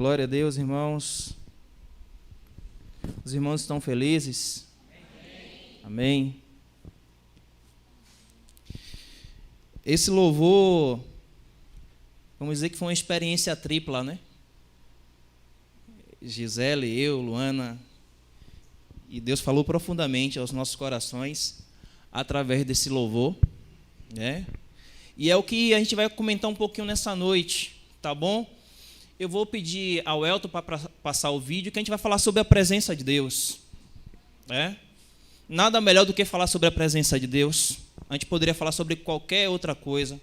Glória a Deus, irmãos. Os irmãos estão felizes? Amém. Esse louvor, vamos dizer que foi uma experiência tripla, né? Gisele, eu, Luana, e Deus falou profundamente aos nossos corações através desse louvor, né? E é o que a gente vai comentar um pouquinho nessa noite, tá bom? Eu vou pedir ao Elton para passar o vídeo, que a gente vai falar sobre a presença de Deus, né? Nada melhor do que falar sobre a presença de Deus. A gente poderia falar sobre qualquer outra coisa,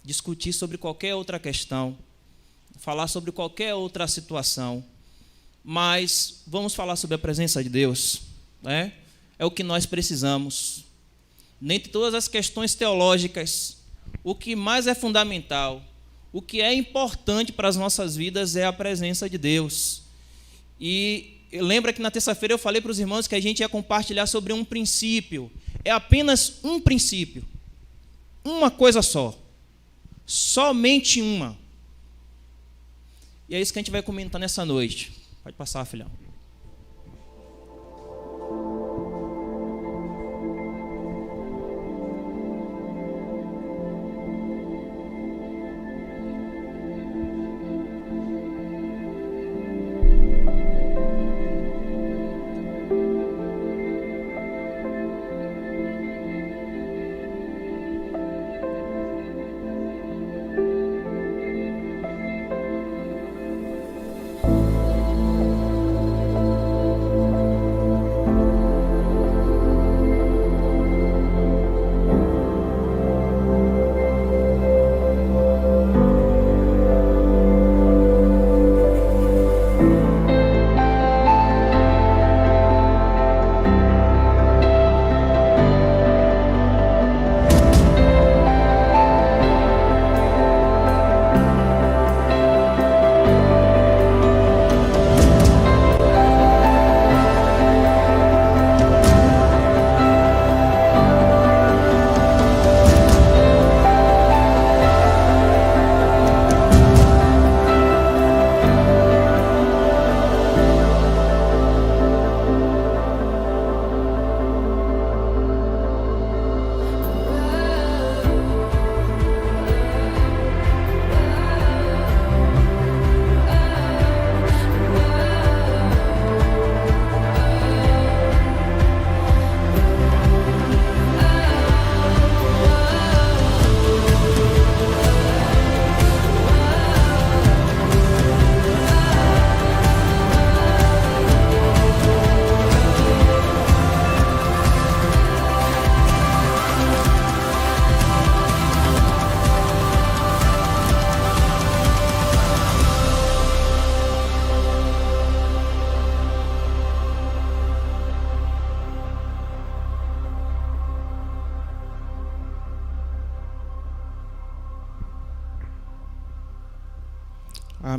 discutir sobre qualquer outra questão, falar sobre qualquer outra situação, mas vamos falar sobre a presença de Deus, né? É o que nós precisamos. Dentre todas as questões teológicas, o que mais é fundamental, o que é importante para as nossas vidas é a presença de Deus. E lembra que na terça-feira eu falei para os irmãos que a gente ia compartilhar sobre um princípio. É apenas um princípio. Uma coisa só. Somente uma. E é isso que a gente vai comentar nessa noite. Pode passar, filhão.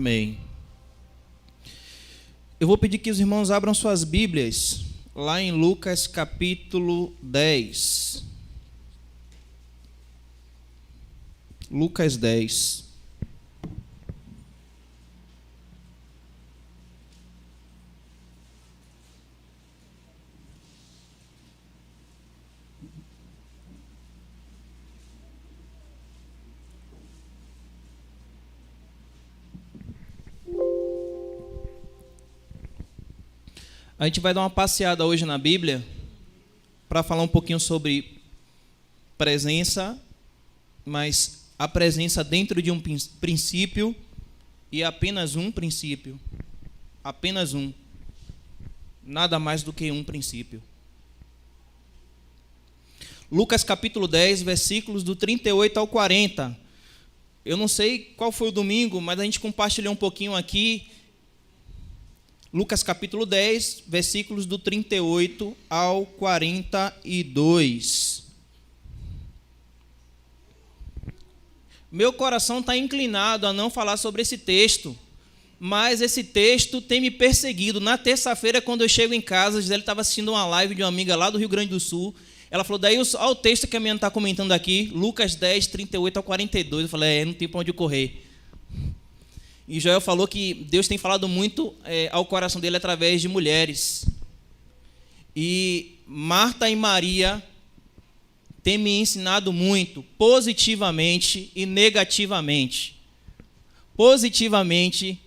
Amém. Eu vou pedir que os irmãos abram suas Bíblias lá em Lucas capítulo 10. Lucas 10. A gente vai dar uma passeada hoje na Bíblia para falar um pouquinho sobre presença, mas a presença dentro de um princípio e apenas um princípio. Apenas um. Nada mais do que um princípio. Lucas capítulo 10, versículos do 38 ao 40. Eu não sei qual foi o domingo, mas a gente compartilhou um pouquinho aqui. Lucas capítulo 10, versículos do 38 ao 42. Meu coração está inclinado a não falar sobre esse texto, mas esse texto tem me perseguido. Na terça-feira, quando eu chego em casa, a Gisele estava assistindo uma live de uma amiga lá do Rio Grande do Sul. Ela falou, daí olha o texto que a minha está comentando aqui, Lucas 10, 38 ao 42. Eu falei, não tem para onde correr. E Joel falou que Deus tem falado muito ao coração dele através de mulheres. E Marta e Maria têm me ensinado muito, positivamente e negativamente. Positivamente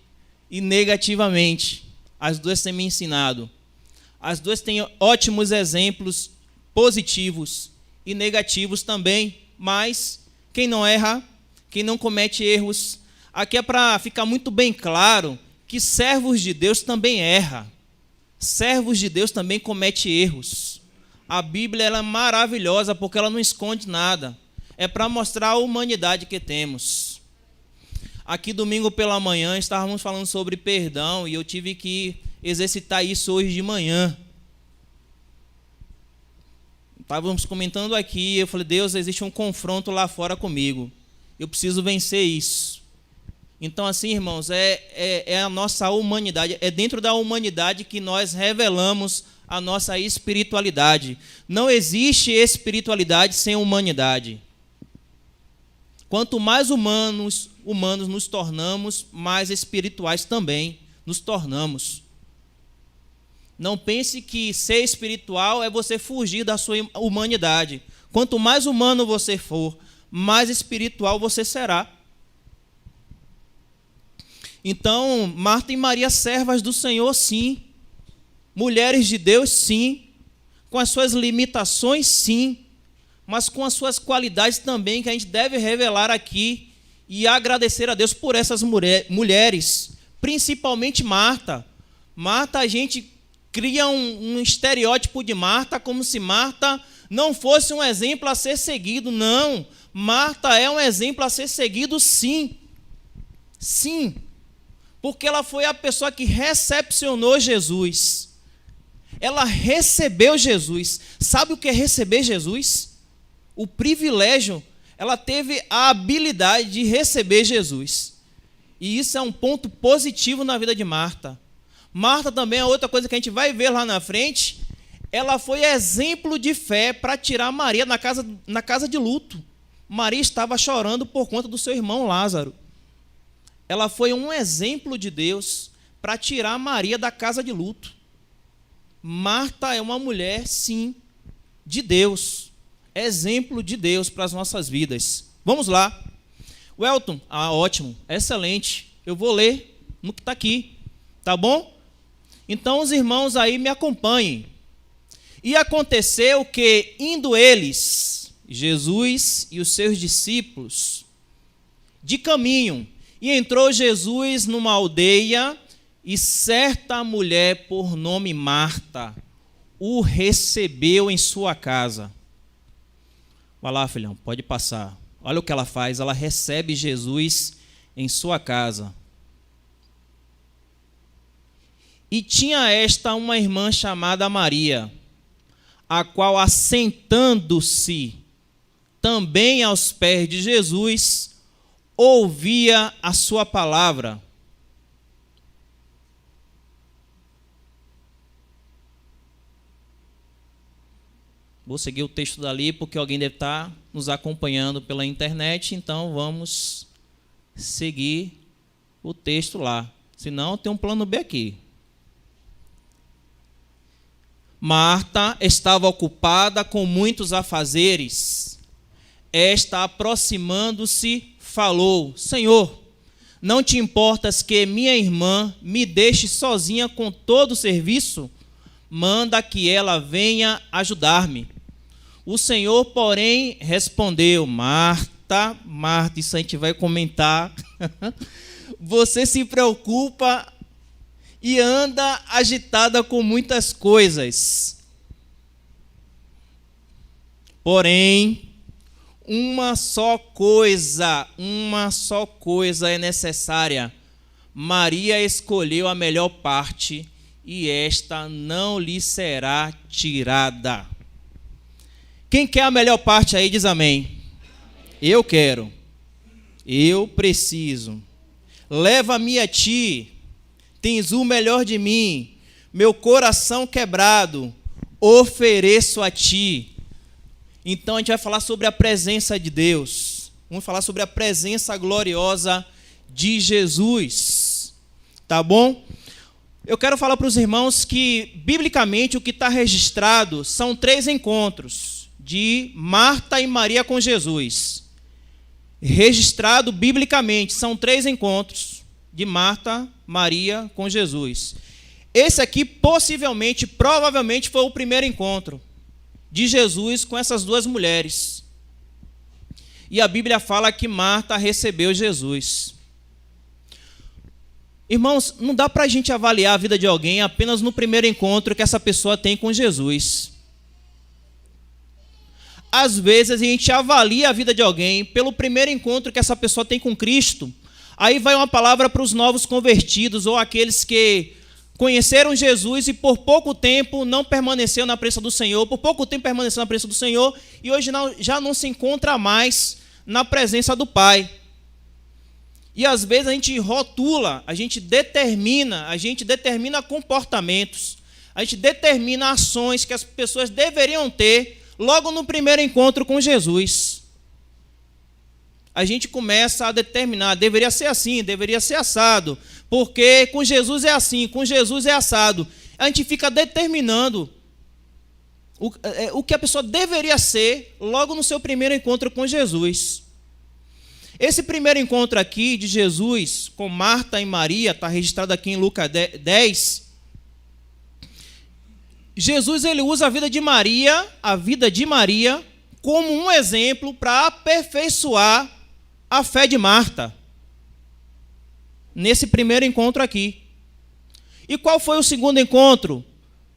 e negativamente. As duas têm me ensinado. As duas têm ótimos exemplos positivos e negativos também. Mas quem não erra, quem não comete erros, aqui é para ficar muito bem claro que servos de Deus também erram. Servos de Deus também cometem erros. A Bíblia ela é maravilhosa porque ela não esconde nada. É para mostrar a humanidade que temos. Aqui domingo pela manhã estávamos falando sobre perdão e eu tive que exercitar isso hoje de manhã. Estávamos comentando aqui, eu falei, Deus, existe um confronto lá fora comigo. Eu preciso vencer isso. Então, assim, irmãos, é a nossa humanidade, é dentro da humanidade que nós revelamos a nossa espiritualidade. Não existe espiritualidade sem humanidade. Quanto mais humanos nos tornamos, mais espirituais também nos tornamos. Não pense que ser espiritual é você fugir da sua humanidade. Quanto mais humano você for, mais espiritual você será. Então, Marta e Maria, servas do Senhor, sim. Mulheres de Deus, sim. Com as suas limitações, sim. Mas com as suas qualidades também, que a gente deve revelar aqui e agradecer a Deus por essas mulheres. Principalmente Marta. Marta, a gente cria um estereótipo de Marta como se Marta não fosse um exemplo a ser seguido. Não. Marta é um exemplo a ser seguido, sim. Sim. Porque ela foi a pessoa que recepcionou Jesus. Ela recebeu Jesus. Sabe o que é receber Jesus? O privilégio. Ela teve a habilidade de receber Jesus. E isso é um ponto positivo na vida de Marta. Marta também é outra coisa que a gente vai ver lá na frente. Ela foi exemplo de fé para tirar Maria na casa de luto. Maria estava chorando por conta do seu irmão Lázaro. Ela foi um exemplo de Deus para tirar Maria da casa de luto. Marta é uma mulher, sim, de Deus. Exemplo de Deus para as nossas vidas. Vamos lá. Welton, ótimo, excelente. Eu vou ler no que está aqui, tá bom? Então os irmãos aí me acompanhem. E aconteceu que, indo eles, Jesus e os seus discípulos, de caminho, e entrou Jesus numa aldeia, e certa mulher por nome Marta o recebeu em sua casa. Vai lá, filhão, pode passar. Olha o que ela faz, ela recebe Jesus em sua casa. E tinha esta uma irmã chamada Maria, a qual, assentando-se também aos pés de Jesus, ouvia a sua palavra. Vou seguir o texto dali, porque alguém deve estar nos acompanhando pela internet, então vamos seguir o texto lá. Senão, tem um plano B aqui. Marta estava ocupada com muitos afazeres. Esta, aproximando-se, falou: Senhor, não te importas que minha irmã me deixe sozinha com todo o serviço? Manda que ela venha ajudar-me. O Senhor, porém, respondeu: Marta, Marta, isso a gente vai comentar. Você se preocupa e anda agitada com muitas coisas. Porém, uma só coisa é necessária. Maria escolheu a melhor parte, e esta não lhe será tirada. Quem quer a melhor parte aí, diz amém. Eu quero. Eu preciso. Leva-me a ti. Tens o melhor de mim. Meu coração quebrado ofereço a ti. Então a gente vai falar sobre a presença de Deus. Vamos falar sobre a presença gloriosa de Jesus. tá bom? Eu quero falar para os irmãos que, biblicamente, o que está registrado são 3 encontros de Marta e Maria com Jesus. Registrado biblicamente, são 3 encontros de Marta, Maria com Jesus. Esse aqui, possivelmente, provavelmente, foi o primeiro encontro de Jesus com essas 2 mulheres. E a Bíblia fala que Marta recebeu Jesus. Irmãos, não dá para a gente avaliar a vida de alguém apenas no primeiro encontro que essa pessoa tem com Jesus. Às vezes a gente avalia a vida de alguém pelo primeiro encontro que essa pessoa tem com Cristo. Aí vai uma palavra para os novos convertidos ou aqueles que conheceram Jesus e por pouco tempo não permaneceu na presença do Senhor, por pouco tempo permaneceu na presença do Senhor e hoje já não se encontra mais na presença do Pai. E às vezes a gente rotula, a gente determina comportamentos, a gente determina ações que as pessoas deveriam ter logo no primeiro encontro com Jesus. A gente começa a determinar, deveria ser assim, deveria ser assado, porque com Jesus é assim, com Jesus é assado. A gente fica determinando o que a pessoa deveria ser logo no seu primeiro encontro com Jesus. Esse primeiro encontro aqui de Jesus com Marta e Maria, está registrado aqui em Lucas 10. Jesus ele usa a vida de Maria como um exemplo para aperfeiçoar a fé de Marta. Nesse primeiro encontro aqui. E qual foi o segundo encontro?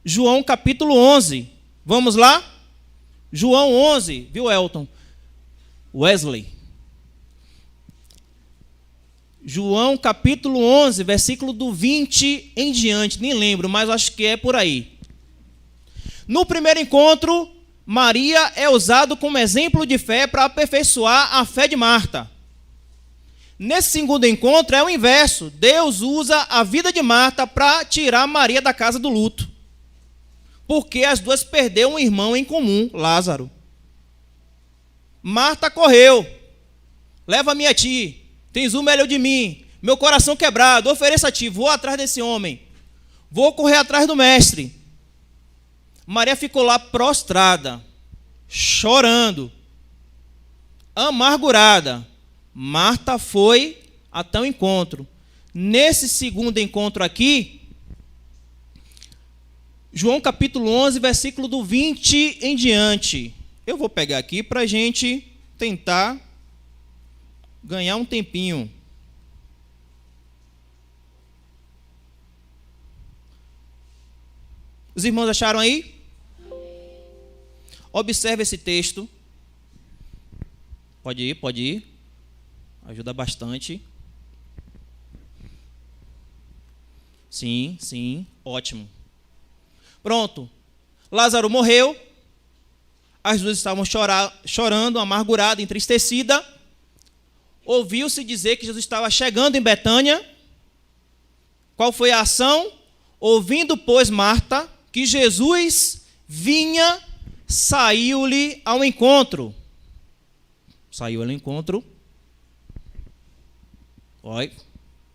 João capítulo 11. Vamos lá? João 11, viu, Elton? Wesley. João capítulo 11, versículo do 20 em diante. Nem lembro, mas acho que é por aí. No primeiro encontro, Maria é usada como exemplo de fé para aperfeiçoar a fé de Marta. Nesse segundo encontro é o inverso. Deus usa a vida de Marta para tirar Maria da casa do luto. Porque as 2 perderam um irmão em comum, Lázaro. Marta correu. Leva-me a ti. Tens um melhor de mim. Meu coração quebrado. Ofereça a ti. Vou atrás desse homem. Vou correr atrás do mestre. Maria ficou lá prostrada, chorando, amargurada. Marta foi até o encontro. Nesse segundo encontro aqui, João capítulo 11, versículo do 20 em diante. Eu vou pegar aqui para a gente tentar ganhar um tempinho. Os irmãos acharam aí? Observe esse texto. Pode ir. Ajuda bastante. Sim, ótimo. Pronto. Lázaro morreu. As 2 estavam chorando, amargurada, entristecida. Ouviu-se dizer que Jesus estava chegando em Betânia. Qual foi a ação? Ouvindo, pois, Marta, que Jesus vinha, saiu-lhe ao encontro. Saiu ao encontro. Olha,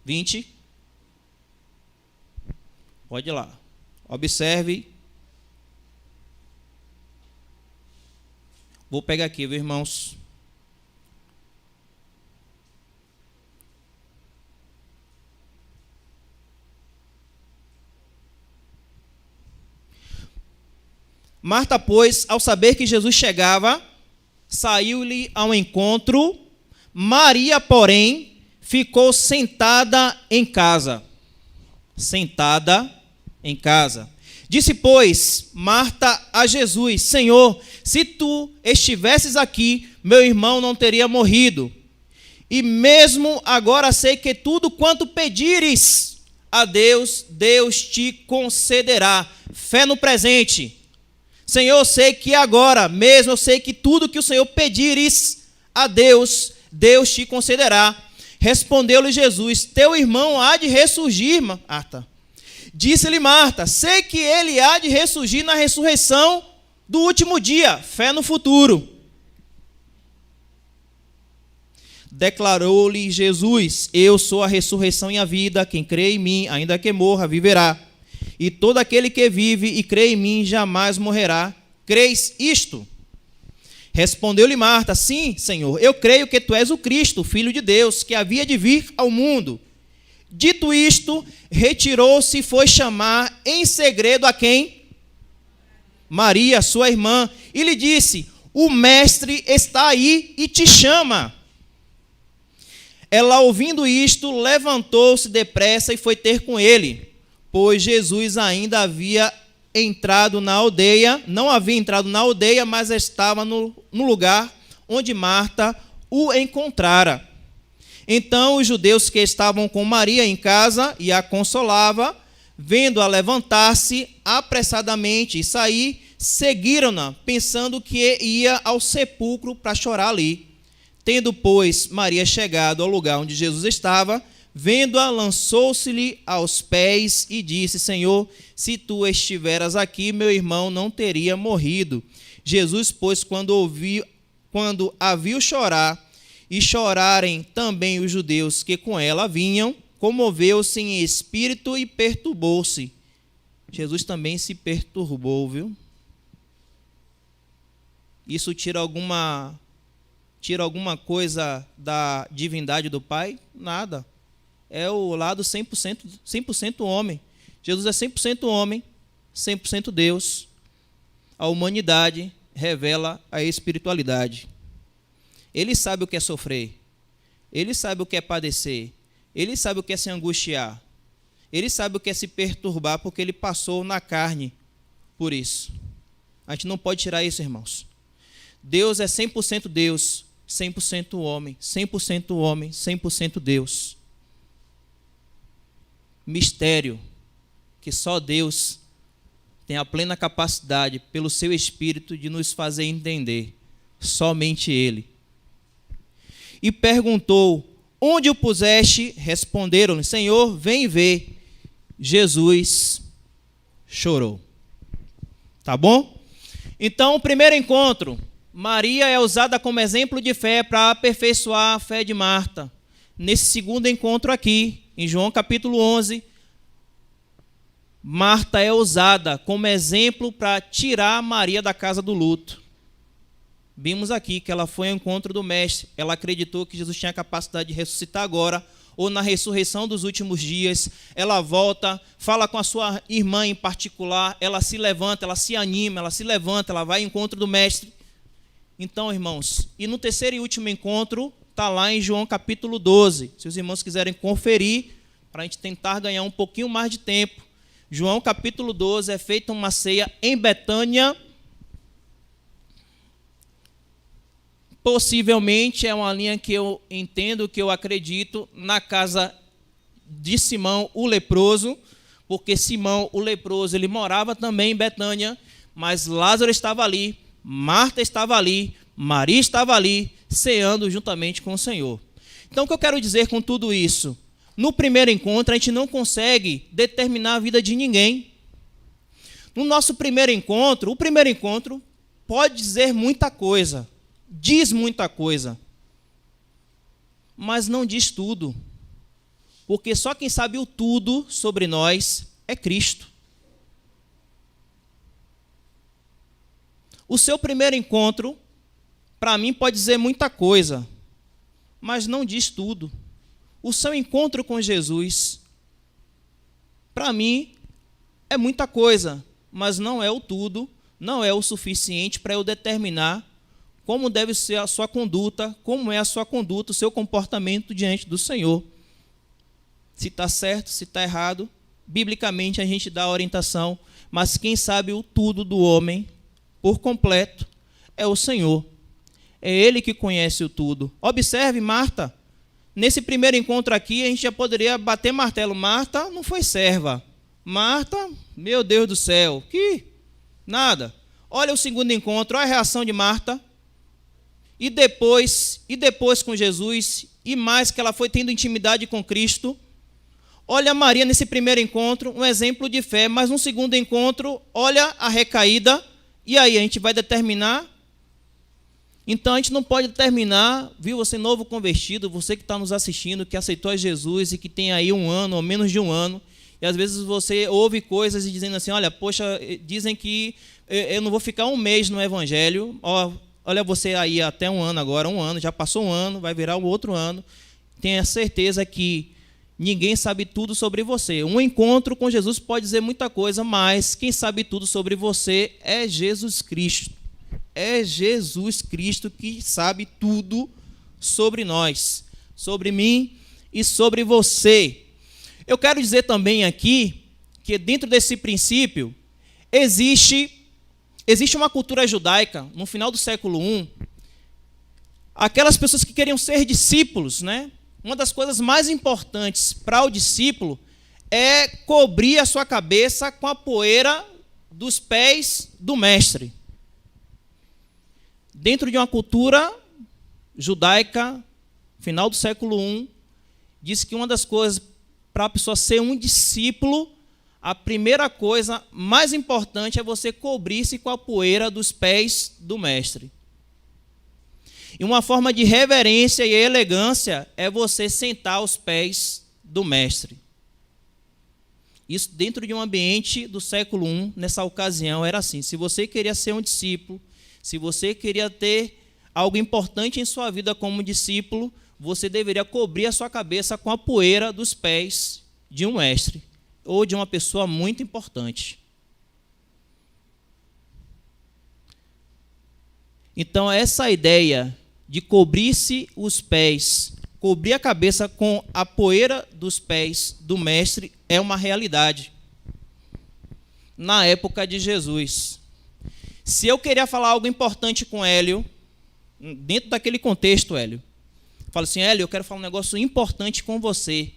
20. Pode ir lá. Observe. Vou pegar aqui, viu, irmãos? Marta, pois, ao saber que Jesus chegava, saiu-lhe ao encontro. Maria, porém, ficou sentada em casa. Sentada em casa. Disse, pois, Marta a Jesus: Senhor, se tu estivesses aqui, meu irmão não teria morrido. E mesmo agora sei que tudo quanto pedires a Deus, Deus te concederá. Fé no presente. Senhor, eu sei que agora mesmo, eu sei que tudo que o Senhor pedires a Deus, Deus te concederá. Respondeu-lhe Jesus: teu irmão há de ressurgir, Marta. Disse-lhe Marta: sei que ele há de ressurgir na ressurreição do último dia. Fé no futuro. Declarou-lhe Jesus: eu sou a ressurreição e a vida, quem crê em mim, ainda que morra, viverá. E todo aquele que vive e crê em mim jamais morrerá. Creis isto? Respondeu-lhe Marta: sim, Senhor, eu creio que tu és o Cristo, o Filho de Deus, que havia de vir ao mundo. Dito isto, retirou-se e foi chamar em segredo a quem? Maria, sua irmã, e lhe disse: o mestre está aí e te chama. Ela, ouvindo isto, levantou-se depressa e foi ter com ele, pois Jesus ainda havia entrado na aldeia, não havia entrado na aldeia, mas estava no lugar onde Marta o encontrara. Então os judeus que estavam com Maria em casa e a consolava, vendo-a levantar-se apressadamente e sair, seguiram-na, pensando que ia ao sepulcro para chorar ali. Tendo, pois, Maria chegado ao lugar onde Jesus estava, vendo-a, lançou-se-lhe aos pés e disse: Senhor, se tu estiveras aqui, meu irmão não teria morrido. Jesus, pois, quando a viu chorar, e chorarem também os judeus que com ela vinham, comoveu-se em espírito e perturbou-se. Jesus também se perturbou, viu? Isso tira alguma coisa da divindade do Pai? Nada. É o lado 100% homem. Jesus é 100% homem, 100% Deus. A humanidade revela a espiritualidade. Ele sabe o que é sofrer. Ele sabe o que é padecer. Ele sabe o que é se angustiar. Ele sabe o que é se perturbar, porque ele passou na carne por isso. A gente não pode tirar isso, irmãos. Deus é 100% Deus, 100% homem, 100% homem, 100% Deus. Mistério que só Deus tem a plena capacidade, pelo seu Espírito, de nos fazer entender. Somente Ele. E perguntou: onde o puseste? Responderam-lhe: Senhor, vem ver. Jesus chorou. Tá bom? Então, o primeiro encontro, Maria é usada como exemplo de fé para aperfeiçoar a fé de Marta. Nesse segundo encontro aqui, em João capítulo 11, Marta é usada como exemplo para tirar Maria da casa do luto. Vimos aqui que ela foi ao encontro do Mestre, ela acreditou que Jesus tinha a capacidade de ressuscitar agora, ou na ressurreição dos últimos dias. Ela volta, fala com a sua irmã em particular, ela se levanta, ela se anima, ela se levanta, ela vai ao encontro do Mestre. Então, irmãos, e no terceiro e último encontro, está lá em João capítulo 12, se os irmãos quiserem conferir, para a gente tentar ganhar um pouquinho mais de tempo. João capítulo 12 é feita uma ceia em Betânia. Possivelmente é uma linha que eu entendo, que eu acredito, na casa de Simão, o leproso, porque Simão, o leproso, ele morava também em Betânia, mas Lázaro estava ali, Marta estava ali, Maria estava ali, ceando juntamente com o Senhor. Então, o que eu quero dizer com tudo isso? No primeiro encontro, a gente não consegue determinar a vida de ninguém. No nosso primeiro encontro, o primeiro encontro pode dizer muita coisa, diz muita coisa, mas não diz tudo, porque só quem sabe o tudo sobre nós é Cristo. O seu primeiro encontro, para mim, pode dizer muita coisa, mas não diz tudo. O seu encontro com Jesus, para mim, é muita coisa, mas não é o tudo, não é o suficiente para eu determinar como deve ser a sua conduta, como é a sua conduta, o seu comportamento diante do Senhor. Se está certo, se está errado, biblicamente a gente dá a orientação, mas quem sabe o tudo do homem, por completo, é o Senhor. É Ele que conhece o tudo. Observe Marta. Nesse primeiro encontro aqui, a gente já poderia bater martelo. Marta não foi serva. Marta, meu Deus do céu, que nada. Olha o segundo encontro, olha a reação de Marta. E depois com Jesus, e mais que ela foi tendo intimidade com Cristo. Olha Maria nesse primeiro encontro, um exemplo de fé, mas no segundo encontro, olha a recaída, e aí a gente vai determinar. Então a gente não pode terminar, viu, você novo convertido, você que está nos assistindo, que aceitou a Jesus e que tem aí 1 ano ou menos de 1 ano, e às vezes você ouve coisas e dizendo assim, olha, poxa, dizem que eu não vou ficar 1 mês no Evangelho, olha você aí até 1 ano agora, 1 ano, já passou 1 ano, vai virar o outro ano, tenha certeza que ninguém sabe tudo sobre você. Um encontro com Jesus pode dizer muita coisa, mas quem sabe tudo sobre você é Jesus Cristo. É Jesus Cristo que sabe tudo sobre nós, sobre mim e sobre você. Eu quero dizer também aqui que dentro desse princípio existe uma cultura judaica, no final do século I, aquelas pessoas que queriam ser discípulos, né? Uma das coisas mais importantes para o discípulo é cobrir a sua cabeça com a poeira dos pés do mestre. Dentro de uma cultura judaica, final do século I, diz que uma das coisas para a pessoa ser um discípulo, a primeira coisa mais importante é você cobrir-se com a poeira dos pés do mestre. E uma forma de reverência e elegância é você sentar aos pés do mestre. Isso dentro de um ambiente do século I, nessa ocasião, era assim. Se você queria ser um discípulo, se você queria ter algo importante em sua vida como discípulo, você deveria cobrir a sua cabeça com a poeira dos pés de um mestre ou de uma pessoa muito importante. Então, essa ideia de cobrir-se os pés, cobrir a cabeça com a poeira dos pés do mestre é uma realidade. Na época de Jesus. Se eu queria falar algo importante com Hélio, dentro daquele contexto, Hélio, falo assim, Hélio, eu quero falar um negócio importante com você.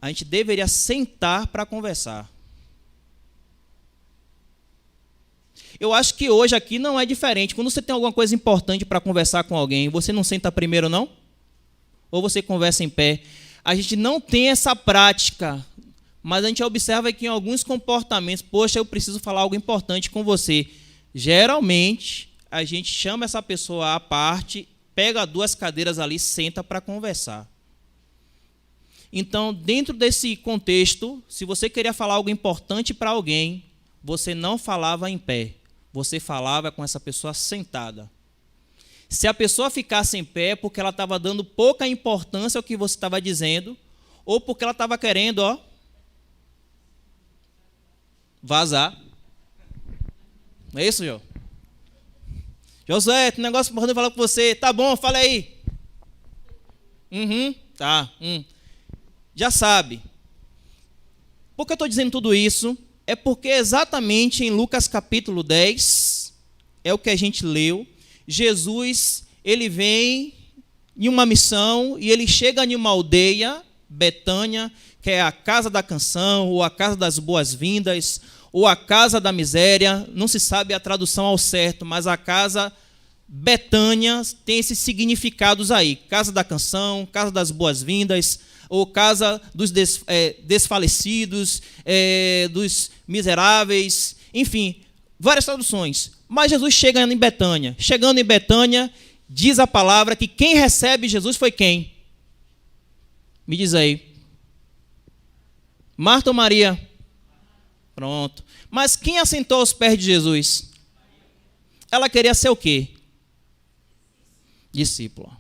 A gente deveria sentar para conversar. Eu acho que hoje aqui não é diferente. Quando você tem alguma coisa importante para conversar com alguém, você não senta primeiro, não? Ou você conversa em pé? A gente não tem essa prática, mas a gente observa que em alguns comportamentos, poxa, eu preciso falar algo importante com você. Geralmente, a gente chama essa pessoa à parte, pega 2 cadeiras ali, senta para conversar. Então, dentro desse contexto, se você queria falar algo importante para alguém, você não falava em pé, você falava com essa pessoa sentada. Se a pessoa ficasse em pé, porque ela estava dando pouca importância ao que você estava dizendo, ou porque ela estava querendo, vazar. Não é isso, Jô? Josué, tem um negócio importante falar com você. Tá bom, fala aí. Tá. Já sabe. Por que eu estou dizendo tudo isso? É porque exatamente em Lucas capítulo 10, é o que a gente leu, Jesus, ele vem em uma missão e ele chega em uma aldeia, Betânia, que é a casa da canção, ou a casa das boas-vindas, ou a casa da miséria, não se sabe a tradução ao certo, mas a casa Betânia tem esses significados aí, casa da canção, casa das boas-vindas, ou casa dos desfalecidos, dos miseráveis, enfim, várias traduções. Mas Jesus chega em Betânia. Chegando em Betânia, diz a palavra que quem recebe Jesus foi quem? Me diz aí. Marta ou Maria? Pronto. Mas quem assentou aos pés de Jesus? Ela queria ser o quê? Discípula.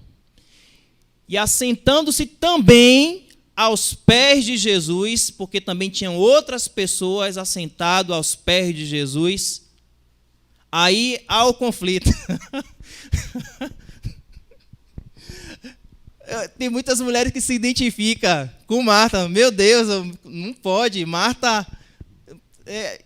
E assentando-se também aos pés de Jesus, porque também tinham outras pessoas assentadas aos pés de Jesus, aí há o conflito. Tem muitas mulheres que se identificam com Marta. Meu Deus, não pode. Marta,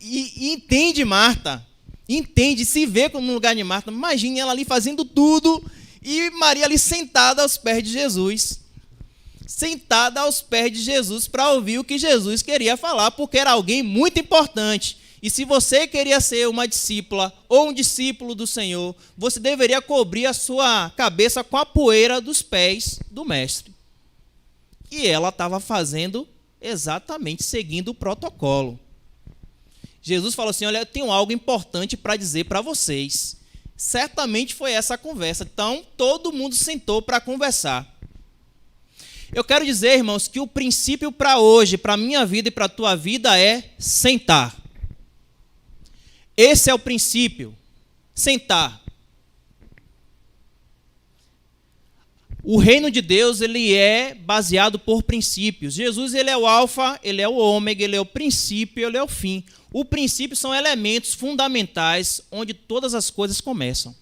e entende Marta. Entende, se vê como no lugar de Marta. Imagine ela ali fazendo tudo e Maria ali sentada aos pés de Jesus. Sentada aos pés de Jesus para ouvir o que Jesus queria falar, porque era alguém muito importante. E se você queria ser uma discípula ou um discípulo do Senhor, você deveria cobrir a sua cabeça com a poeira dos pés do mestre. E ela estava fazendo exatamente seguindo o protocolo. Jesus falou assim, olha, eu tenho algo importante para dizer para vocês. Certamente foi essa a conversa. Então, todo mundo sentou para conversar. Eu quero dizer, irmãos, que o princípio para hoje, para a minha vida e para a tua vida é sentar. Esse é o princípio. Sentar. O reino de Deus, ele é baseado por princípios. Jesus, ele é o alfa, ele é o ômega, ele é o princípio, ele é o fim. O princípio são elementos fundamentais onde todas as coisas começam.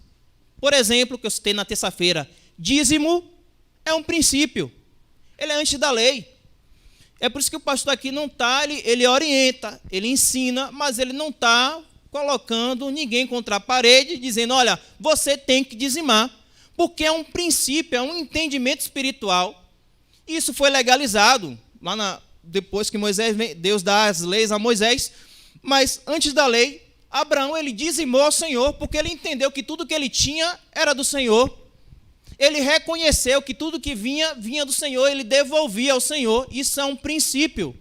Por exemplo, que eu citei na terça-feira, dízimo é um princípio. Ele é antes da lei. É por isso que o pastor aqui não está, ele orienta, ele ensina, mas ele não está colocando ninguém contra a parede, dizendo, olha, você tem que dizimar. Porque é um princípio, é um entendimento espiritual. Isso foi legalizado depois que Deus dá as leis a Moisés. Mas antes da lei, Abraão ele dizimou ao Senhor, porque ele entendeu que tudo que ele tinha era do Senhor. Ele reconheceu que tudo que vinha do Senhor, ele devolvia ao Senhor. Isso é um princípio.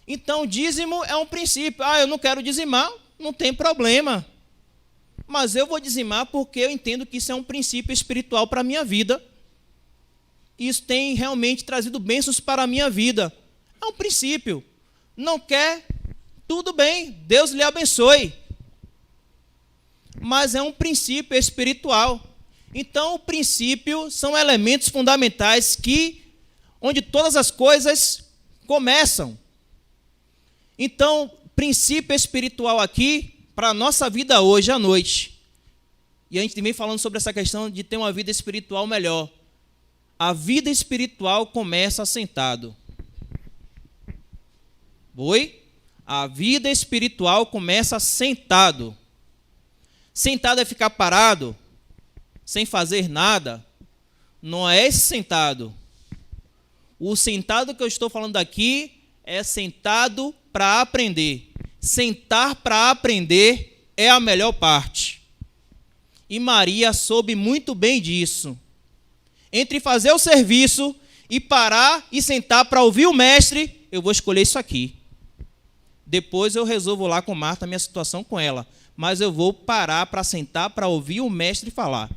Então, dízimo é um princípio. Eu não quero dizimar, não tem problema. Mas eu vou dizimar porque eu entendo que isso é um princípio espiritual para a minha vida. Isso tem realmente trazido bênçãos para a minha vida. É um princípio. Não quer? Tudo bem, Deus lhe abençoe. Mas é um princípio espiritual. Então, o princípio são elementos fundamentais onde todas as coisas começam. Então, princípio espiritual aqui, para a nossa vida hoje à noite. E a gente vem falando sobre essa questão de ter uma vida espiritual melhor. A vida espiritual começa sentado. Oi? A vida espiritual começa sentado. Sentado é ficar parado, sem fazer nada. Não é esse sentado. O sentado que eu estou falando aqui é sentado para aprender. Sentar para aprender é a melhor parte. E Maria soube muito bem disso. Entre fazer o serviço e parar e sentar para ouvir o mestre, eu vou escolher isso aqui. Depois eu resolvo lá com Marta a minha situação com ela. Mas eu vou parar para sentar para ouvir o mestre falar.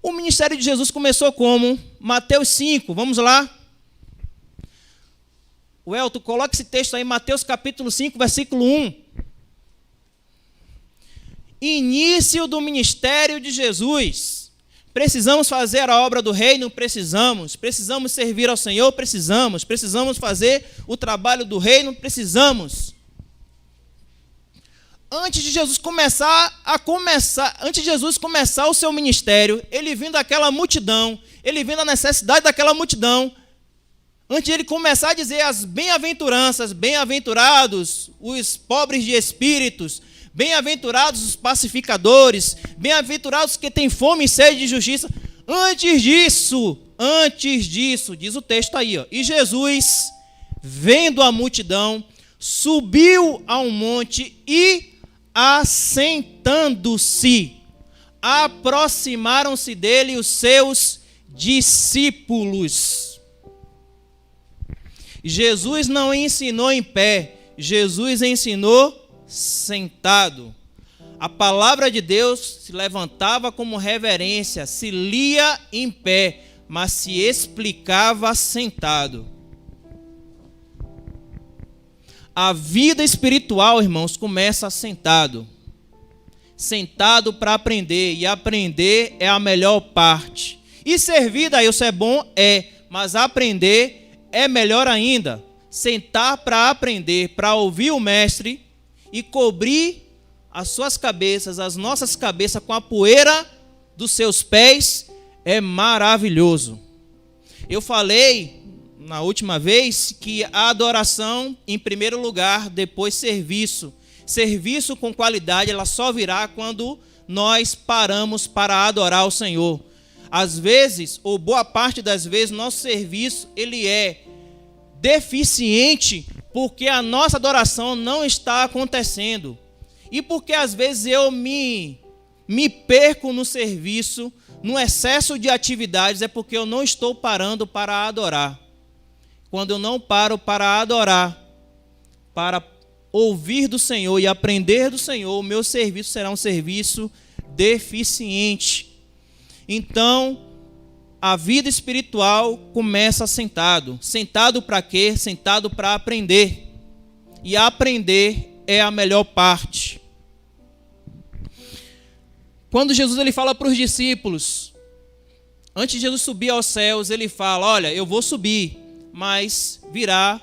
O ministério de Jesus começou como? Mateus 5, vamos lá. Welton, coloca esse texto aí, Mateus capítulo 5, versículo 1. Início do ministério de Jesus. Precisamos fazer a obra do reino? Precisamos. Precisamos servir ao Senhor? Precisamos. Precisamos fazer o trabalho do reino? Precisamos. Antes de Jesus começar o seu ministério, ele vindo daquela multidão, ele vindo da necessidade daquela multidão, antes de ele começar a dizer as bem-aventuranças, bem-aventurados os pobres de espíritos, bem-aventurados os pacificadores, bem-aventurados que têm fome e sede de justiça. Antes disso, diz o texto aí, e Jesus, vendo a multidão, subiu a um monte e, assentando-se, aproximaram-se dele os seus discípulos. Jesus não ensinou em pé, Jesus ensinou sentado. A palavra de Deus se levantava como reverência, se lia em pé, mas se explicava sentado. A vida espiritual, irmãos, começa sentado. Sentado para aprender, e aprender é a melhor parte. E servir, daí isso é bom? Mas aprender é melhor ainda. Sentar para aprender, para ouvir o mestre e cobrir as suas cabeças, as nossas cabeças com a poeira dos seus pés é maravilhoso. Eu falei na última vez que a adoração em primeiro lugar, depois serviço. Serviço com qualidade, ela só virá quando nós paramos para adorar o Senhor. Às vezes, ou boa parte das vezes, nosso serviço ele é deficiente porque a nossa adoração não está acontecendo. E porque às vezes eu me perco no serviço, no excesso de atividades, é porque eu não estou parando para adorar. Quando eu não paro para adorar, para ouvir do Senhor e aprender do Senhor, o meu serviço será um serviço deficiente. Então, a vida espiritual começa sentado. Sentado para quê? Sentado para aprender. E aprender é a melhor parte. Quando Jesus ele fala para os discípulos, antes de Jesus subir aos céus, ele fala, olha, eu vou subir, mas virá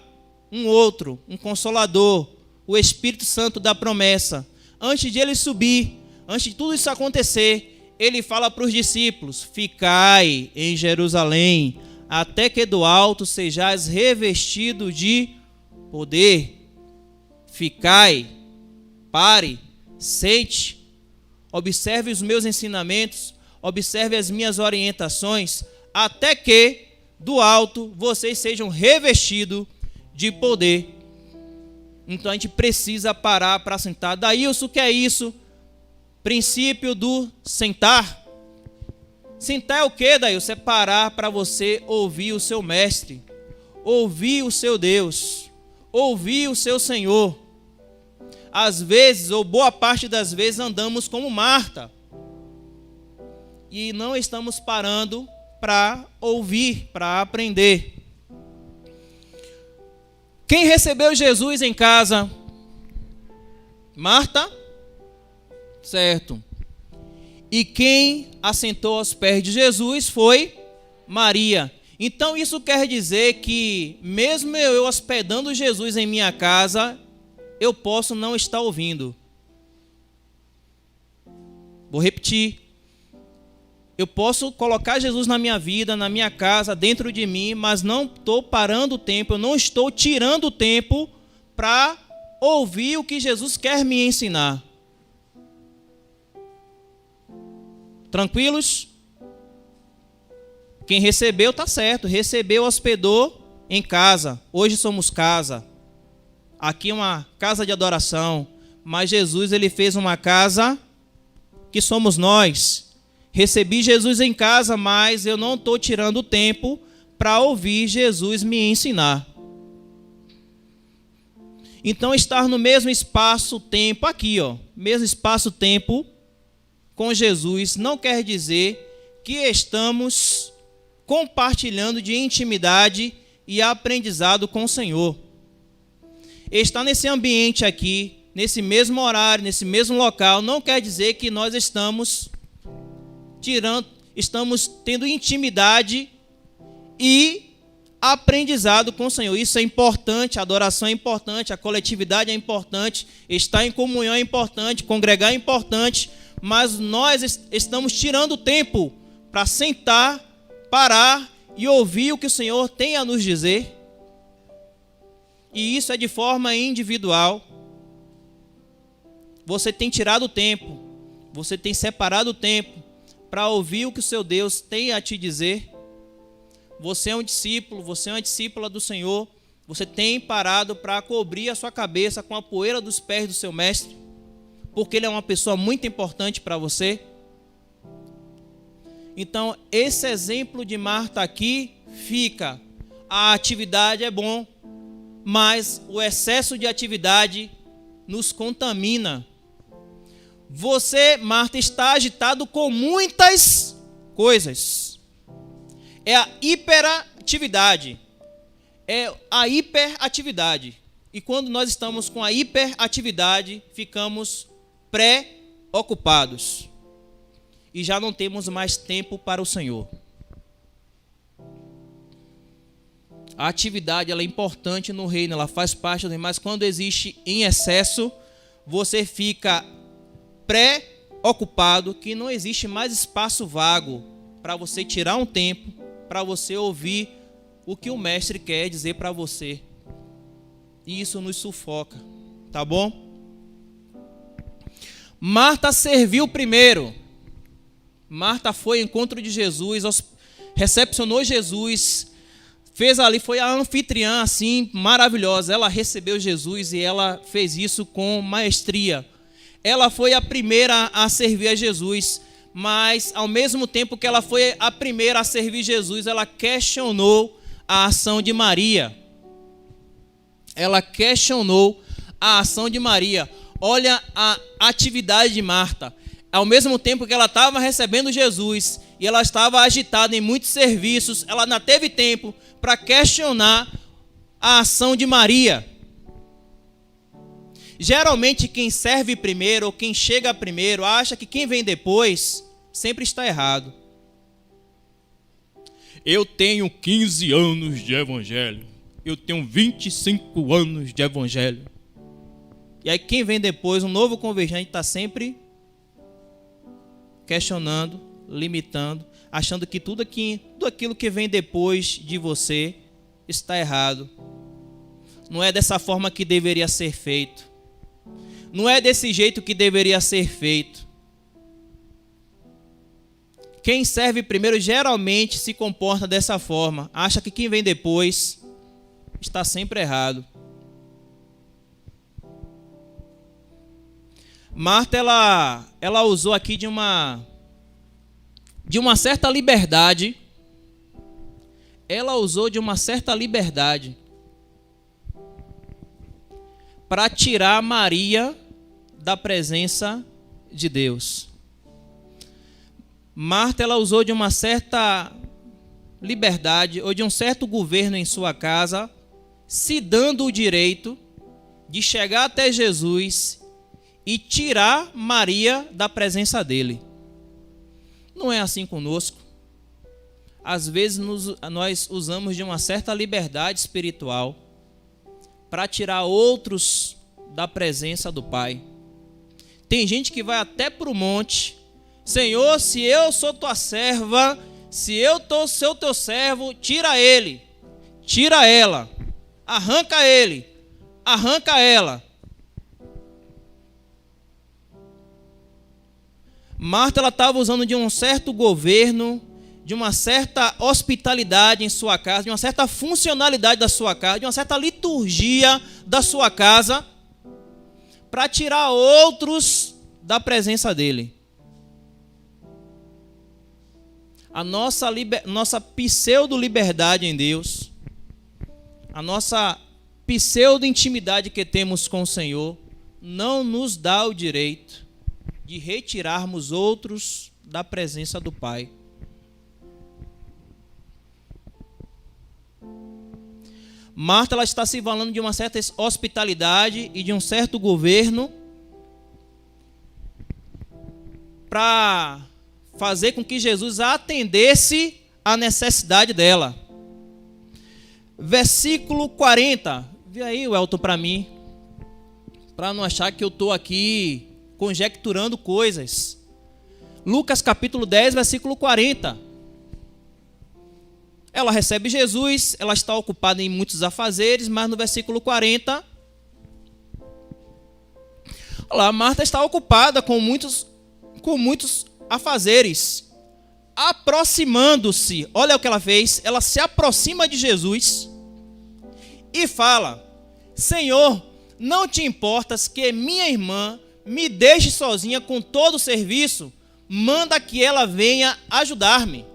um outro, um consolador, o Espírito Santo da promessa. Antes de ele subir, antes de tudo isso acontecer, ele fala para os discípulos, ficai em Jerusalém, até que do alto sejais revestido de poder. Ficai, pare, sente, observe os meus ensinamentos, observe as minhas orientações, até que do alto vocês sejam revestidos de poder. Então a gente precisa parar para sentar. Daí o que é isso? Princípio do sentar. Sentar é o que, daí? Você parar para você ouvir o seu mestre, ouvir o seu Deus, ouvir o seu Senhor. Às vezes, ou boa parte das vezes, andamos como Marta e não estamos parando para ouvir, para aprender. Quem recebeu Jesus em casa? Marta? Certo. E quem assentou aos pés de Jesus foi Maria. Então isso quer dizer que mesmo eu hospedando Jesus em minha casa, eu posso não estar ouvindo. Vou repetir. Eu posso colocar Jesus na minha vida, na minha casa, dentro de mim, mas não estou parando o tempo, eu não estou tirando o tempo para ouvir o que Jesus quer me ensinar. Tranquilos? Quem recebeu está certo, recebeu, hospedou em casa. Hoje somos casa. Aqui é uma casa de adoração, mas Jesus ele fez uma casa que somos nós. Recebi Jesus em casa, mas eu não estou tirando o tempo para ouvir Jesus me ensinar. Então, estar no mesmo espaço-tempo aqui, mesmo espaço-tempo com Jesus, não quer dizer que estamos compartilhando de intimidade e aprendizado com o Senhor. Estar nesse ambiente aqui, nesse mesmo horário, nesse mesmo local, não quer dizer que nós estamos tendo intimidade e aprendizado com o Senhor. Isso é importante, a adoração é importante, a coletividade é importante, estar em comunhão é importante, congregar é importante, mas nós estamos tirando tempo para sentar, parar e ouvir o que o Senhor tem a nos dizer. E isso é de forma individual. Você tem tirado o tempo, você tem separado o tempo para ouvir o que o seu Deus tem a te dizer. Você é um discípulo, você é uma discípula do Senhor. Você tem parado para cobrir a sua cabeça com a poeira dos pés do seu mestre, porque ele é uma pessoa muito importante para você. Então, esse exemplo de Marta aqui fica. A atividade é bom, mas o excesso de atividade nos contamina. Você, Marta, está agitado com muitas coisas. É a hiperatividade. É a hiperatividade. E quando nós estamos com a hiperatividade, ficamos pré-ocupados. E já não temos mais tempo para o Senhor. A atividade ela é importante no reino, ela faz parte do reino, mas quando existe em excesso, você fica pré-ocupado, que não existe mais espaço vago para você tirar um tempo, para você ouvir o que o mestre quer dizer para você. E isso nos sufoca, tá bom? Marta serviu primeiro. Marta foi ao encontro de Jesus, recepcionou Jesus, fez ali, foi a anfitriã assim, maravilhosa. Ela recebeu Jesus e ela fez isso com maestria. Ela foi a primeira a servir a Jesus, mas ao mesmo tempo que ela foi a primeira a servir Jesus, ela questionou a ação de Maria. Ela questionou a ação de Maria, olha a atividade de Marta. Ao mesmo tempo que ela estava recebendo Jesus e ela estava agitada em muitos serviços, ela não teve tempo para questionar a ação de Maria. Geralmente quem serve primeiro ou quem chega primeiro acha que quem vem depois sempre está errado. Eu tenho 15 anos de evangelho. Eu tenho 25 anos de evangelho. E aí quem vem depois, um novo convergente, está sempre questionando, limitando, achando que tudo aquilo que vem depois de você está errado. Não é dessa forma que deveria ser feito. Não é desse jeito que deveria ser feito. Quem serve primeiro geralmente se comporta dessa forma. Acha que quem vem depois está sempre errado. Marta, ela usou aqui de uma certa liberdade. Ela usou de uma certa liberdade para tirar Maria da presença de Deus. Marta, ela usou de uma certa liberdade ou de um certo governo em sua casa, se dando o direito de chegar até Jesus e tirar Maria da presença dele. Não é assim conosco. Às vezes nós usamos de uma certa liberdade espiritual para tirar outros da presença do Pai. Tem gente que vai até para o monte. Senhor, se eu sou tua serva, se eu sou teu servo, tira ele, tira ela, arranca ele, arranca ela. Marta, ela estava usando de um certo governo, de uma certa hospitalidade em sua casa, de uma certa funcionalidade da sua casa, de uma certa liturgia da sua casa, para tirar outros da presença dele. A nossa pseudo-liberdade em Deus, a nossa pseudo-intimidade que temos com o Senhor, não nos dá o direito de retirarmos outros da presença do Pai. Marta, ela está se valendo de uma certa hospitalidade e de um certo governo para fazer com que Jesus atendesse à necessidade dela. Versículo 40. Vê aí, Welton, para mim, para não achar que eu estou aqui conjecturando coisas. Lucas capítulo 10, versículo 40. Ela recebe Jesus, ela está ocupada em muitos afazeres, mas no versículo 40, olha, Marta está ocupada com muitos afazeres. Aproximando-se, olha o que ela fez, ela se aproxima de Jesus e fala: Senhor, não te importas que minha irmã me deixe sozinha com todo o serviço? Manda que ela venha ajudar-me.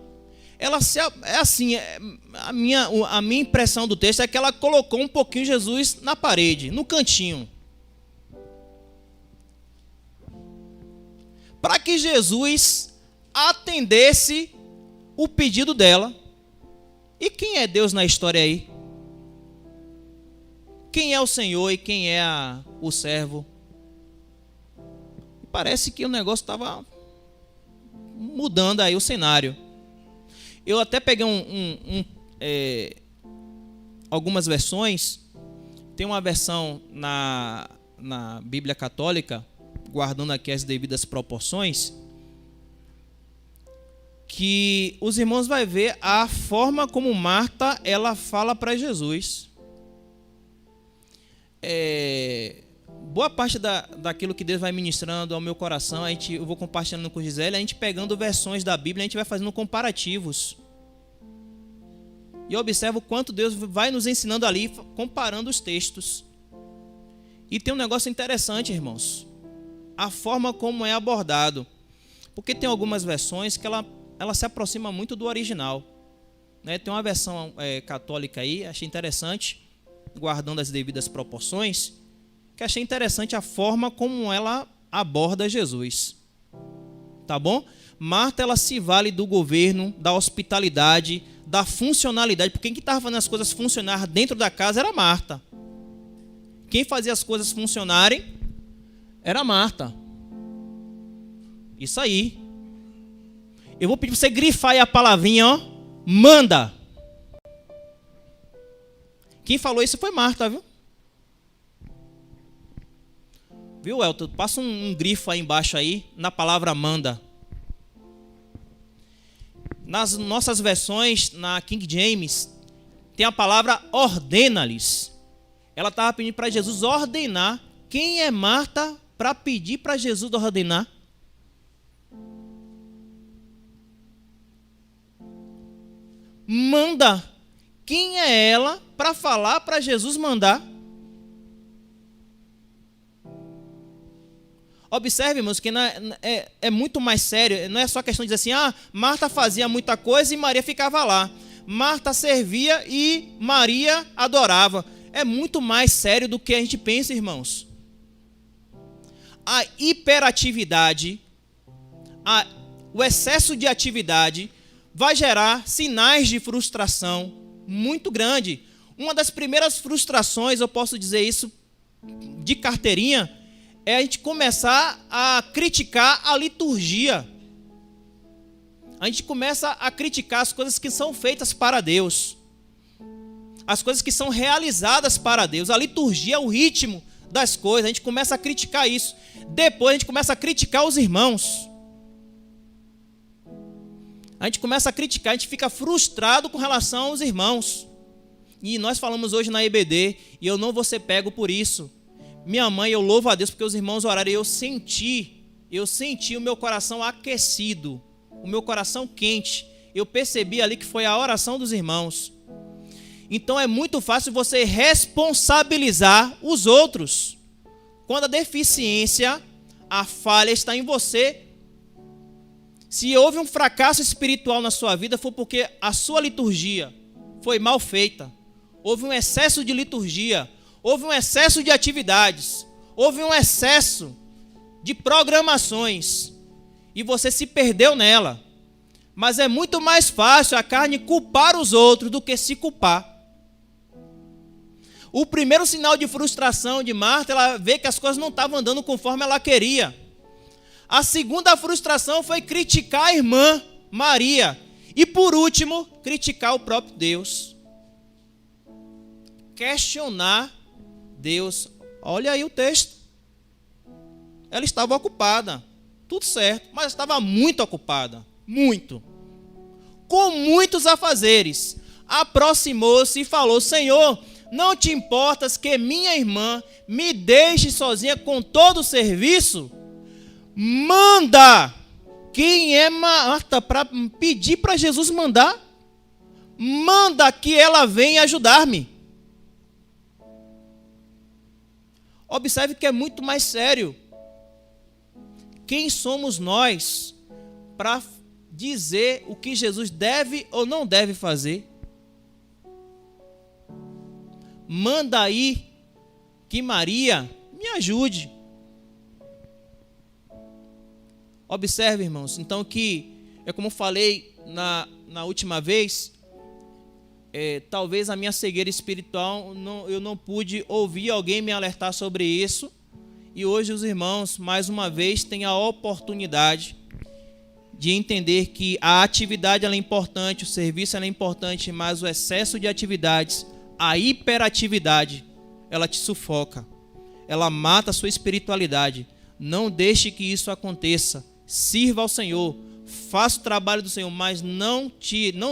A minha impressão do texto é que ela colocou um pouquinho Jesus na parede, no cantinho, para que Jesus atendesse o pedido dela. E quem é Deus na história aí? Quem é o Senhor e quem é o servo? Parece que o negócio estava mudando aí o cenário. Eu até peguei algumas versões. Tem uma versão na Bíblia Católica, guardando aqui as devidas proporções, que os irmãos vão ver a forma como Marta ela fala para Jesus. Boa parte daquilo que Deus vai ministrando ao meu coração, eu vou compartilhando com Gisele, a gente pegando versões da Bíblia, a gente vai fazendo comparativos. E eu observo o quanto Deus vai nos ensinando ali, comparando os textos. E tem um negócio interessante, irmãos, a forma como é abordado. Porque tem algumas versões que ela se aproxima muito do original. Né? Tem uma versão católica aí, achei interessante, guardando as devidas proporções, que achei interessante a forma como ela aborda Jesus. Tá bom? Marta, ela se vale do governo, da hospitalidade, da funcionalidade, porque quem estava fazendo as coisas funcionar dentro da casa era Marta. Quem fazia as coisas funcionarem era Marta. Isso aí. Eu vou pedir para você grifar aí a palavrinha, ó. Manda. Quem falou isso foi Marta, viu? Viu, Elton? Passa um grifo aí embaixo aí, na palavra manda. Nas nossas versões, na King James, tem a palavra ordena-lhes. Ela estava pedindo para Jesus ordenar. Quem é Marta para pedir para Jesus ordenar? Manda. Quem é ela para falar para Jesus mandar? Observe, irmãos, que é muito mais sério. Não é só questão de dizer assim, Marta fazia muita coisa e Maria ficava lá. Marta servia e Maria adorava. É muito mais sério do que a gente pensa, irmãos. A hiperatividade, o excesso de atividade vai gerar sinais de frustração muito grande. Uma das primeiras frustrações, eu posso dizer isso de carteirinha, é a gente começar a criticar a liturgia. A gente começa a criticar as coisas que são feitas para Deus. As coisas que são realizadas para Deus. A liturgia é o ritmo das coisas. A gente começa a criticar isso. Depois a gente começa a criticar os irmãos. A gente começa a criticar, a gente fica frustrado com relação aos irmãos. E nós falamos hoje na EBD, e eu não vou ser pego por isso. Minha mãe, eu louvo a Deus porque os irmãos oraram e eu senti o meu coração aquecido, o meu coração quente. Eu percebi ali que foi a oração dos irmãos. Então é muito fácil você responsabilizar os outros. Quando a deficiência, a falha está em você. Se houve um fracasso espiritual na sua vida, foi porque a sua liturgia foi mal feita. Houve um excesso de liturgia. Houve um excesso de atividades, houve um excesso de programações e você se perdeu nela. Mas é muito mais fácil a carne culpar os outros do que se culpar. O primeiro sinal de frustração de Marta, ela vê que as coisas não estavam andando conforme ela queria. A segunda frustração foi criticar a irmã Maria. E por último, criticar o próprio Deus. Questionar Deus. Olha aí o texto. Ela estava ocupada. Tudo certo, mas estava muito ocupada. Muito. Com muitos afazeres. Aproximou-se e falou: Senhor, não te importas que minha irmã me deixe sozinha com todo o serviço? Manda. Quem é Marta para pedir para Jesus mandar? Manda que ela venha ajudar-me. Observe que é muito mais sério. Quem somos nós para dizer o que Jesus deve ou não deve fazer? Manda aí que Maria me ajude. Observe, irmãos, então que, é como eu falei na última vez, talvez a minha cegueira espiritual, eu não pude ouvir alguém me alertar sobre isso, e hoje os irmãos, mais uma vez, têm a oportunidade de entender que a atividade ela é importante, o serviço ela é importante, mas o excesso de atividades, a hiperatividade, ela te sufoca, ela mata a sua espiritualidade. Não deixe que isso aconteça. Sirva ao Senhor, faça o trabalho do Senhor, mas não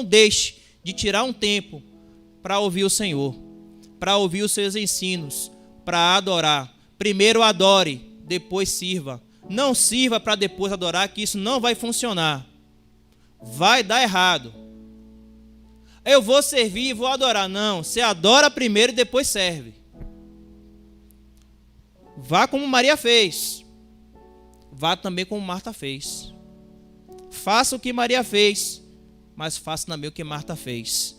deixe de tirar um tempo para ouvir o Senhor, para ouvir os seus ensinos, para adorar. Primeiro adore, depois sirva. Não sirva para depois adorar, que isso não vai funcionar. Vai dar errado. Eu vou servir e vou adorar. Não, você adora primeiro e depois serve. Vá como Maria fez. Vá também como Marta fez. Faça o que Maria fez, mas faça também o que Marta fez.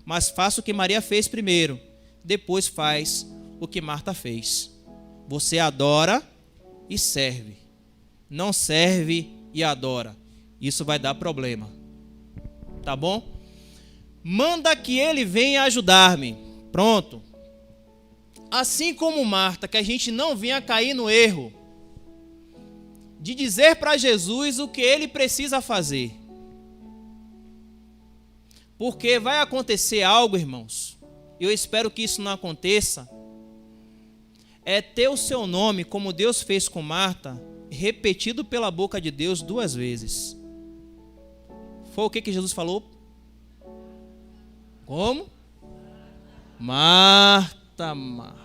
Mas faça o que Maria fez primeiro, depois faz o que Marta fez. Você adora e serve. Não serve e adora. Isso vai dar problema. Tá bom? Manda que ele venha ajudar-me. Pronto. Assim como Marta, que a gente não venha cair no erro de dizer para Jesus o que ele precisa fazer. Porque vai acontecer algo, irmãos, eu espero que isso não aconteça, é ter o seu nome, como Deus fez com Marta, repetido pela boca de Deus 2 vezes. Foi o que Jesus falou? Como? Marta, Marta.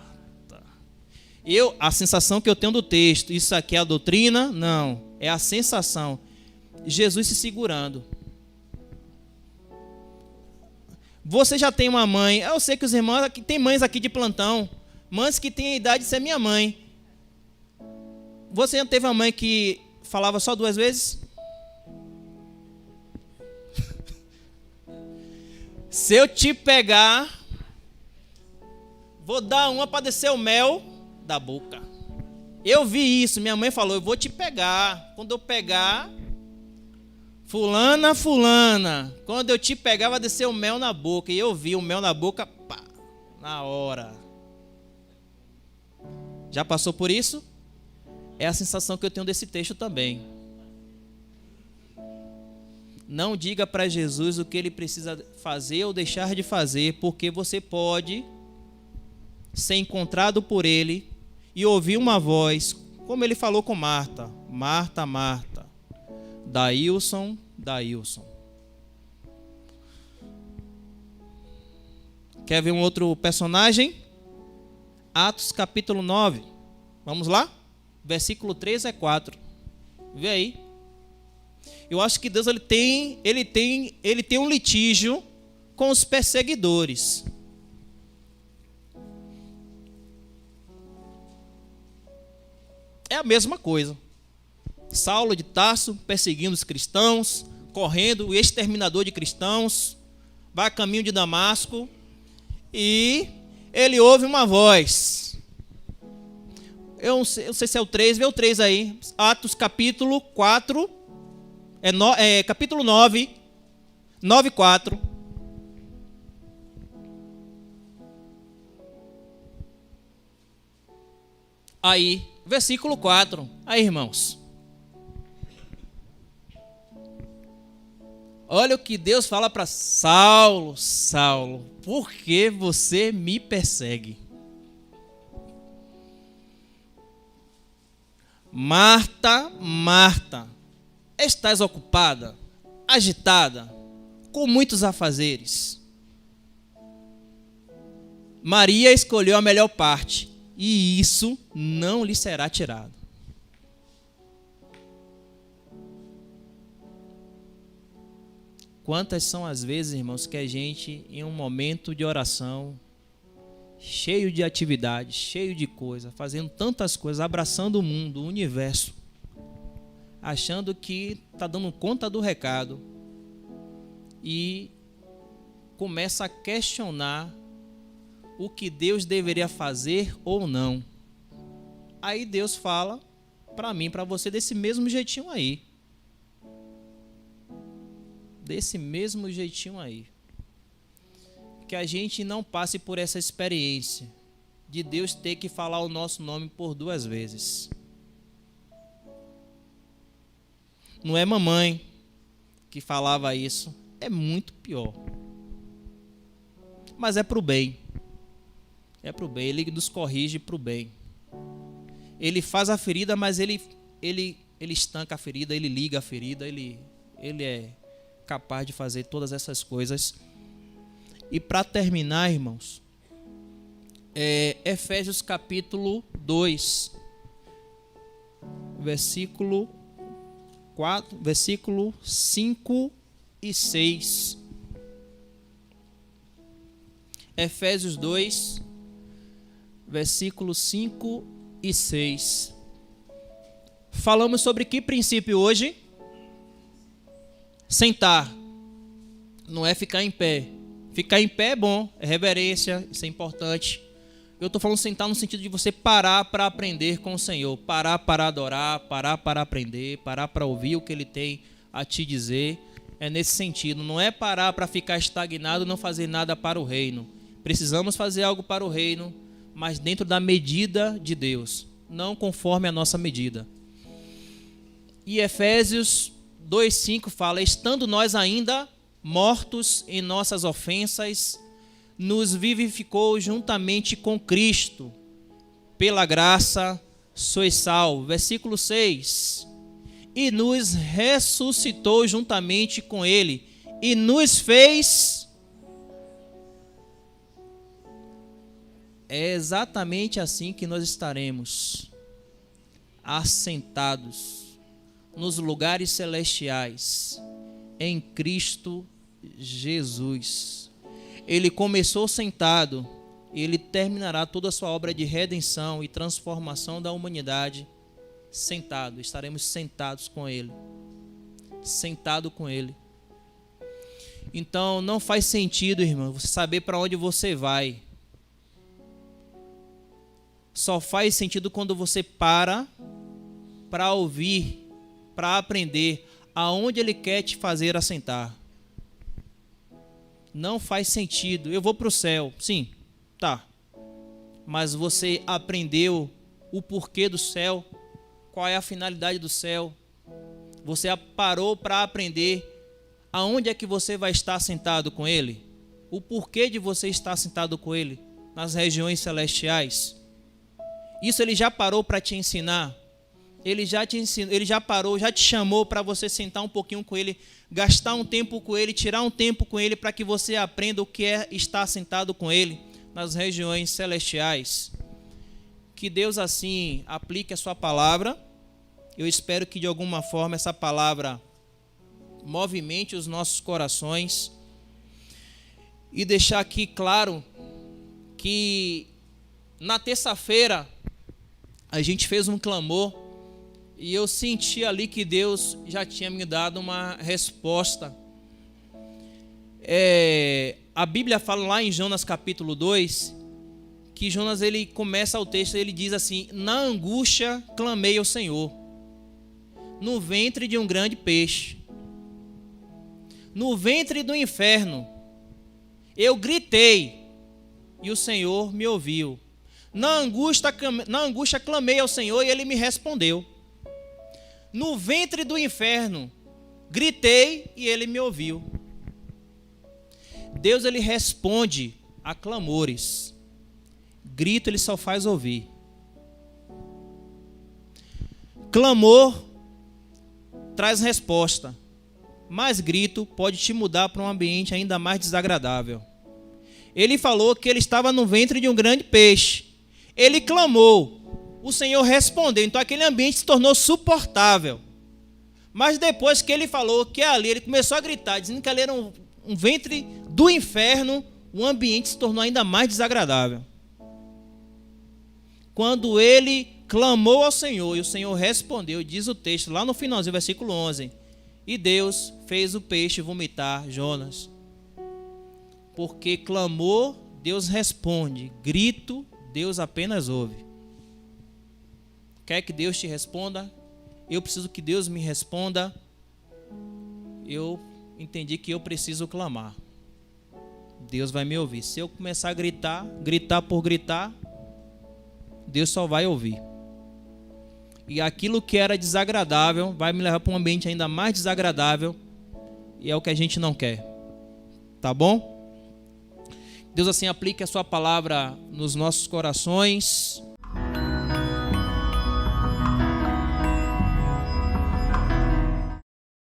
A sensação que eu tenho do texto, isso aqui é a doutrina? Não, é a sensação. Jesus se segurando. Você já tem uma mãe, eu sei que os irmãos aqui, tem mães aqui de plantão, mães que têm a idade de ser minha mãe. Você já teve uma mãe que falava só 2 vezes? Se eu te pegar, vou dar uma para descer o mel da boca. Eu vi isso, minha mãe falou, eu vou te pegar. Quando eu pegar, fulana, quando eu te pegar vai descer o mel na boca. E eu vi o mel na boca, pá, na hora. Já passou por isso? É a sensação que eu tenho desse texto também. Não diga para Jesus o que ele precisa fazer ou deixar de fazer, porque você pode ser encontrado por ele e ouvir uma voz, como ele falou com Marta. Marta, Marta. Daílson. Quer ver um outro personagem? Atos capítulo 9. Vamos lá? Versículo 3 a 4. Vê aí. Eu acho que Deus ele tem um litígio com os perseguidores. É a mesma coisa. Saulo de Tarso perseguindo os cristãos, correndo, o exterminador de cristãos, vai a caminho de Damasco e ele ouve uma voz. Eu não sei se é o 3, vê o 3 aí. Atos capítulo 4, capítulo 9, 9:4. Aí, versículo 4. Aí, irmãos. Olha o que Deus fala para Saulo. Saulo, por que você me persegue? Marta, Marta, estás ocupada, agitada, com muitos afazeres. Maria escolheu a melhor parte, e isso não lhe será tirado. Quantas são as vezes, irmãos, que a gente, em um momento de oração, cheio de atividade, cheio de coisa, fazendo tantas coisas, abraçando o mundo, o universo, achando que está dando conta do recado, e começa a questionar o que Deus deveria fazer ou não. Aí Deus fala para mim, para você, desse mesmo jeitinho aí. Desse mesmo jeitinho aí. Que a gente não passe por essa experiência de Deus ter que falar o nosso nome por 2 vezes. Não é mamãe que falava isso, é muito pior. Mas é para o bem. É para o bem, ele nos corrige para o bem. Ele faz a ferida, mas ele estanca a ferida, ele liga a ferida, ele é capaz de fazer todas essas coisas. E para terminar, irmãos, Efésios capítulo 2, versículo 4, versículo 5 e 6. Efésios 2, versículos 5 e 6. Falamos sobre que princípio hoje? Sentar. Não é ficar em pé. Ficar em pé é bom, é reverência, isso é importante. Eu estou falando sentar no sentido de você parar para aprender com o Senhor, parar para adorar, parar para aprender, parar para ouvir o que Ele tem a te dizer. É nesse sentido, não é parar para ficar estagnado e não fazer nada para o reino. Precisamos fazer algo para o reino, mas dentro da medida de Deus, não conforme a nossa medida. E Efésios 2:5 fala: estando nós ainda mortos em nossas ofensas, nos vivificou juntamente com Cristo. Pela graça sois salvos. Versículo 6. E nos ressuscitou juntamente com Ele e nos fez. É exatamente assim que nós estaremos assentados nos lugares celestiais em Cristo Jesus. Ele começou sentado, ele terminará toda a sua obra de redenção e transformação da humanidade sentado. Estaremos sentados com ele. Sentado com ele. Então não faz sentido, irmão, você saber para onde você vai. Só faz sentido quando você para ouvir, para aprender aonde ele quer te fazer assentar. Não faz sentido. Eu vou para o céu. Sim, tá. Mas você aprendeu o porquê do céu? Qual é a finalidade do céu? Você parou para aprender aonde é que você vai estar sentado com ele? O porquê de você estar sentado com ele nas regiões celestiais? Isso ele já parou para te ensinar? Ele já te ensinou, ele já parou, já te chamou para você sentar um pouquinho com ele, gastar um tempo com ele, tirar um tempo com ele para que você aprenda o que é estar sentado com ele nas regiões celestiais. Que Deus assim aplique a sua palavra. Eu espero que de alguma forma essa palavra movimente os nossos corações e deixar aqui claro que na terça-feira a gente fez um clamor. E eu senti ali que Deus já tinha me dado uma resposta. A Bíblia fala lá em Jonas capítulo 2, que Jonas ele começa o texto, ele diz assim: na angústia clamei ao Senhor, no ventre de um grande peixe, no ventre do inferno, eu gritei e o Senhor me ouviu. Na angústia clamei ao Senhor e Ele me respondeu. No ventre do inferno, gritei e Ele me ouviu. Deus ele responde a clamores. Grito ele só faz ouvir. Clamor traz resposta, mas grito pode te mudar para um ambiente ainda mais desagradável. Ele falou que ele estava no ventre de um grande peixe. Ele clamou. O Senhor respondeu, então aquele ambiente se tornou suportável. Mas depois que ele falou que ali, ele começou a gritar, dizendo que ali era um ventre do inferno, o ambiente se tornou ainda mais desagradável. Quando ele clamou ao Senhor, e o Senhor respondeu, diz o texto, lá no finalzinho, versículo 11, e Deus fez o peixe vomitar Jonas. Porque clamor, Deus responde, grito, Deus apenas ouve. Quer que Deus te responda? Eu preciso que Deus me responda. Eu entendi que eu preciso clamar. Deus vai me ouvir. Se eu começar a gritar por gritar, Deus só vai ouvir. E aquilo que era desagradável vai me levar para um ambiente ainda mais desagradável. E é o que a gente não quer. Tá bom? Deus assim aplique a sua palavra nos nossos corações.